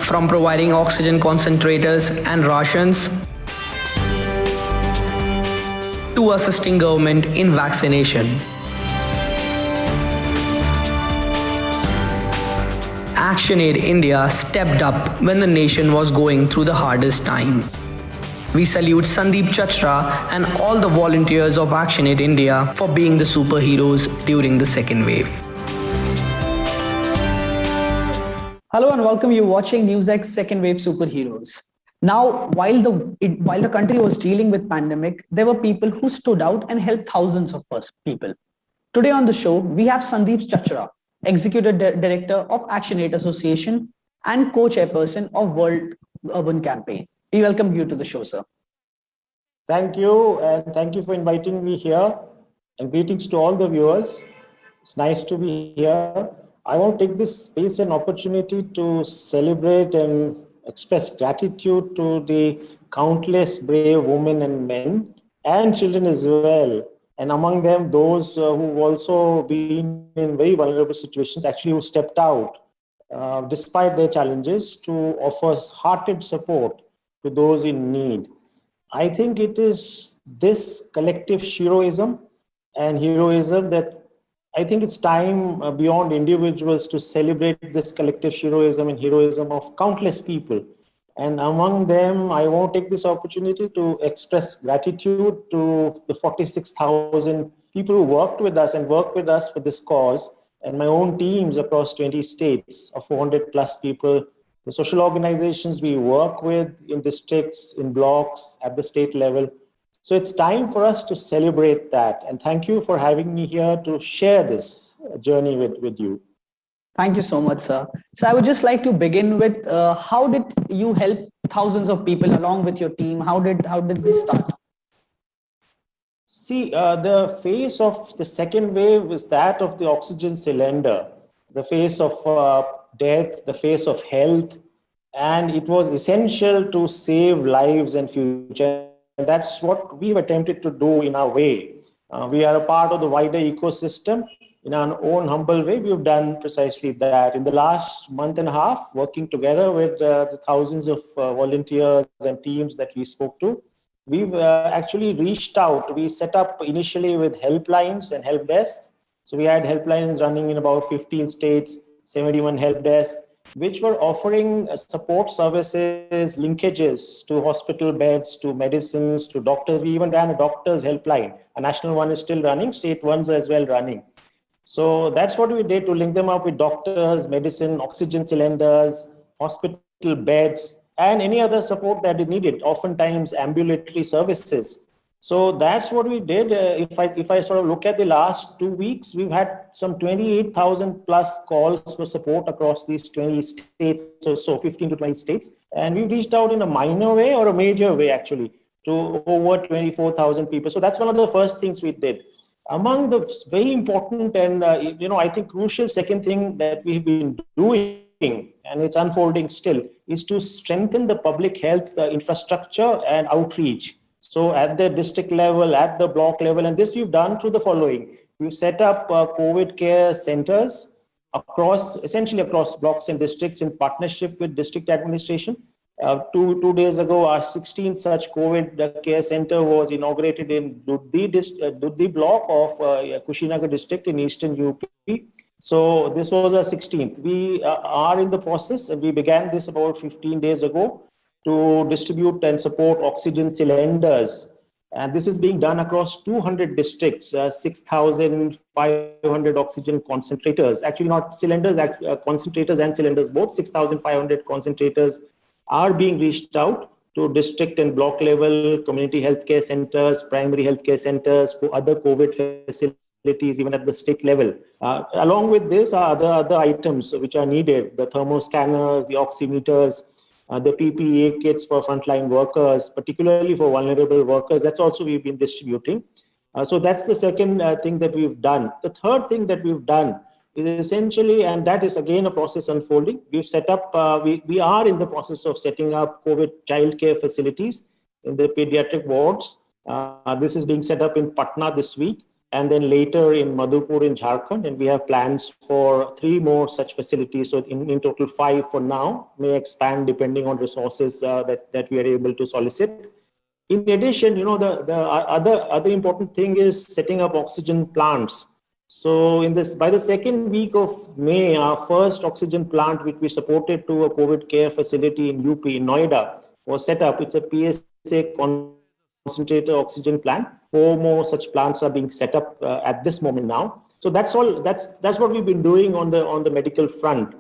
from providing oxygen concentrators and rations to assisting government in vaccination. ActionAid India stepped up when the nation was going through the hardest time. We salute Sandeep Chachra and all the volunteers of ActionAid India for being the superheroes during the second wave. Hello and welcome. You're watching NewsX Second Wave Superheroes. Now, while the country was dealing with pandemic, there were people who stood out and helped thousands of people. Today on the show, we have Sandeep Chachra, Executive Director of ActionAid Association and co-chairperson of World Urban Campaign. We welcome you to the show, sir. Thank you, and thank you for inviting me here. And greetings to all the viewers. It's nice to be here. I want to take this space and opportunity to celebrate and express gratitude to the countless brave women and men and children as well. And among them, those who've also been in very vulnerable situations, actually who stepped out despite their challenges to offer hearted support to those in need. I think it is this collective heroism that I think it's time beyond individuals to celebrate this collective heroism and heroism of countless people. And among them, I want to take this opportunity to express gratitude to the 46,000 people who worked with us for this cause, and my own teams across 20 states of 400 plus people, the social organizations we work with in districts, in blocks, at the state level. So it's time for us to celebrate that. And thank you for having me here to share this journey with you. Thank you so much, sir. So I would just like to begin with, how did you help thousands of people along with your team? How did this start? See, the face of the second wave is that of the oxygen cylinder, the face of death, the face of health, and it was essential to save lives and future. And that's what we've attempted to do in our way. We are a part of the wider ecosystem. In our own humble way, we've done precisely that. In the last month and a half, working together with the thousands of volunteers and teams that we spoke to, we've actually reached out. We set up initially with helplines and help desks. So we had helplines running in about 15 states, 71 help desks, which were offering support services, linkages to hospital beds, to medicines, to doctors. We even ran a doctor's helpline. A national one is still running, state ones are as well running. So that's what we did to link them up with doctors, medicine, oxygen cylinders, hospital beds, and any other support that is needed, oftentimes ambulatory services. So that's what we did. If I sort of look at the last 2 weeks, we've had some 28,000 plus calls for support across these 20 states, so 15 to 20 states. And we reached out in a minor way or a major way, actually, to over 24,000 people. So that's one of the first things we did. Among the very important and, I think crucial second thing that we've been doing, and it's unfolding still, is to strengthen the public health infrastructure and outreach. So at the district level, at the block level, and this we've done through the following. We've set up COVID care centers essentially across blocks and districts in partnership with district administration. Two days ago, our 16th such COVID care center was inaugurated in Dudhi block of Kushinagar district in eastern UP. So this was our 16th. We are in the process, and we began this about 15 days ago to distribute and support oxygen cylinders. And this is being done across 200 districts, 6,500 oxygen concentrators. Actually not cylinders, concentrators and cylinders, both 6,500 concentrators are being reached out to district and block level, community healthcare centers, primary healthcare centers, other COVID facilities, even at the state level. Along with this are other items which are needed, the thermoscanners, the oximeters, the PPE kits for frontline workers, particularly for vulnerable workers. That's also we've been distributing. So that's the second thing that we've done. The third thing that we've done is essentially, and that is again a process unfolding. We've set up, we are in the process of setting up COVID childcare facilities in the pediatric wards. This is being set up in Patna this week. and then later in Madhupur in Jharkhand. And we have plans for 3 more such facilities. So in total 5 for now, may expand depending on resources that we are able to solicit. In addition, the other important thing is setting up oxygen plants. So by the second week of May, our first oxygen plant, which we supported to a COVID care facility in UP, in Noida, was set up. It's a PSA concentrator oxygen plant. 4 more such plants are being set up at this moment now. So that's all. That's what we've been doing on the medical front.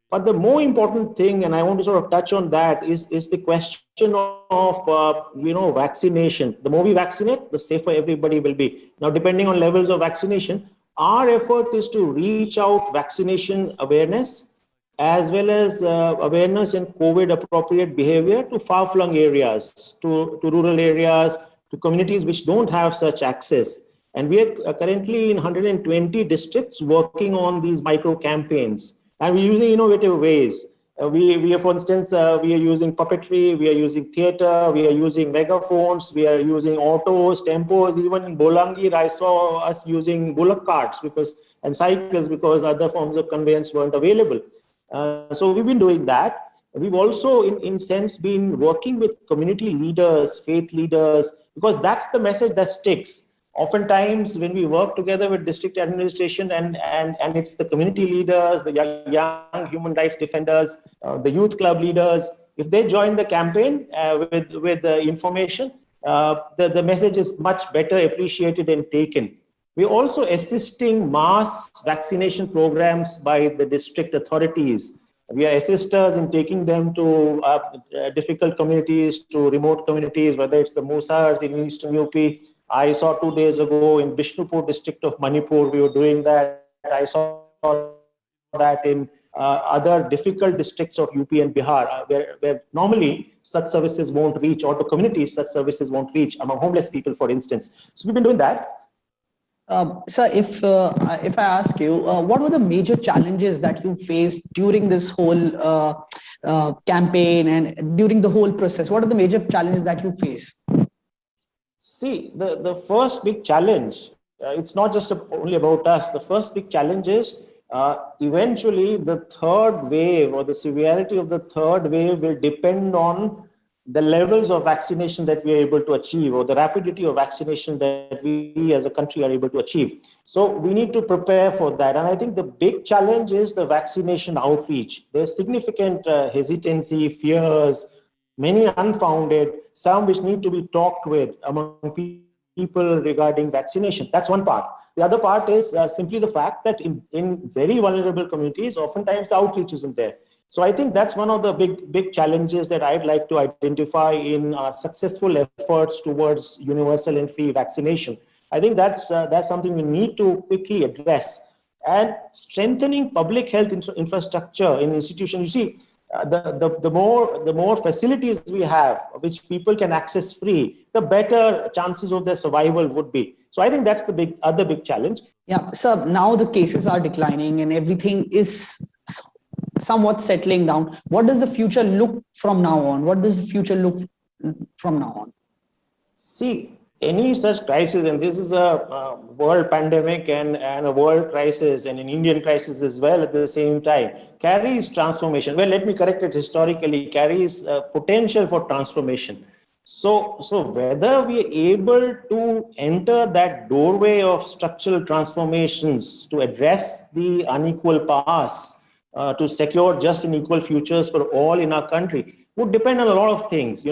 But the more important thing, and I want to sort of touch on that, is the question of vaccination. The more we vaccinate, the safer everybody will be. Now, depending on levels of vaccination, our effort is to reach out vaccination awareness as well as awareness in COVID appropriate behavior to far-flung areas, to rural areas, to communities which don't have such access. And we are currently in 120 districts working on these micro campaigns. And we're using innovative ways. We are, for instance, we are using puppetry, we are using theater, we are using megaphones, we are using autos, tempos. Even in Bolangir, I saw us using bullock carts and cycles because other forms of conveyance weren't available. So we've been doing that. We've also, in sense, been working with community leaders, faith leaders, because that's the message that sticks. Oftentimes, when we work together with district administration and it's the community leaders, the young human rights defenders, the youth club leaders, if they join the campaign with the information, the message is much better appreciated and taken. We're also assisting mass vaccination programs by the district authorities. We are assisters in taking them to difficult communities, to remote communities, whether it's the Musars in eastern UP. I saw 2 days ago in Bishnupur district of Manipur, we were doing that. I saw that in other difficult districts of UP and Bihar, where normally such services won't reach, or to communities such services won't reach, among homeless people, for instance. So we've been doing that. Sir, if I ask you, what were the major challenges that you faced during this whole campaign and during the whole process? What are the major challenges that you face? See, the first big challenge, it's not just only about us. The first big challenge is eventually the third wave, or the severity of the third wave, will depend on the levels of vaccination that we are able to achieve, or the rapidity of vaccination that we as a country are able to achieve. So we need to prepare for that. And I think the big challenge is the vaccination outreach. There's significant hesitancy, fears, many unfounded, some which need to be talked with among people regarding vaccination. That's one part. The other part is simply the fact that in very vulnerable communities, oftentimes the outreach isn't there. So I think that's one of the big challenges that I'd like to identify in our successful efforts towards universal and free vaccination. I think that's something we need to quickly address. And strengthening public health infrastructure in institutions. You see, the more facilities we have, which people can access free, the better chances of their survival would be. So I think that's the other big challenge. Yeah, so now the cases are declining and everything is somewhat settling down. What does the future look from now on? What does the future look from now on? See, any such crisis, and this is a world pandemic and a world crisis and an Indian crisis as well at the same time, carries transformation. Well, let me correct it historically, carries potential for transformation. So whether we are able to enter that doorway of structural transformations to address the unequal past, to secure just and equal futures for all in our country, would depend on a lot of things.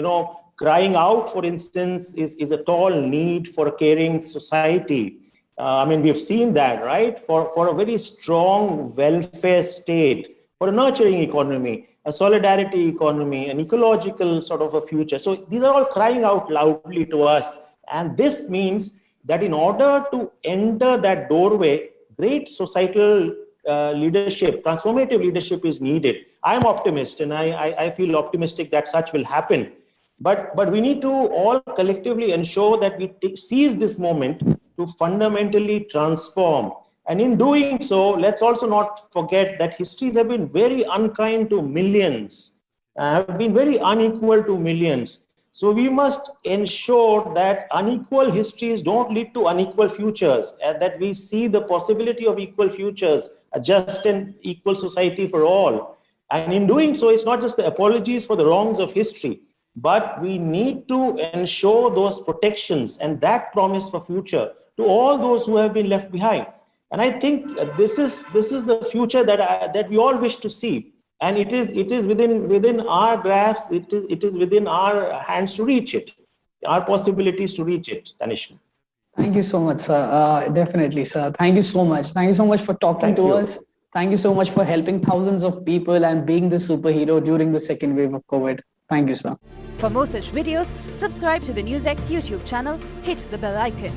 Crying out, for instance, is a tall need for a caring society. I mean, we've seen that, right? For a very strong welfare state, for a nurturing economy, a solidarity economy, an ecological sort of a future. So these are all crying out loudly to us. And this means that in order to enter that doorway, great societal leadership, transformative leadership is needed. I'm optimist, and I feel optimistic that such will happen. But we need to all collectively ensure that we seize this moment to fundamentally transform. And in doing so, let's also not forget that histories have been very unkind to millions, have been very unequal to millions. So we must ensure that unequal histories don't lead to unequal futures, and that we see the possibility of equal futures, a just and equal society for all. And in doing so, it's not just the apologies for the wrongs of history, but we need to ensure those protections and that promise for future to all those who have been left behind. And I think this is the future that we all wish to see, and it is within our grasp. It is within our hands to reach it, our possibilities to reach it. Tanishq. Thank you so much, sir. Definitely, sir. Thank you so much. Thank you so much for talking Thank to you. us. Thank you so much for helping thousands of people and being the superhero during the second wave of COVID. Thank you, sir. For more such videos, subscribe to the NewsX YouTube channel, hit the bell icon.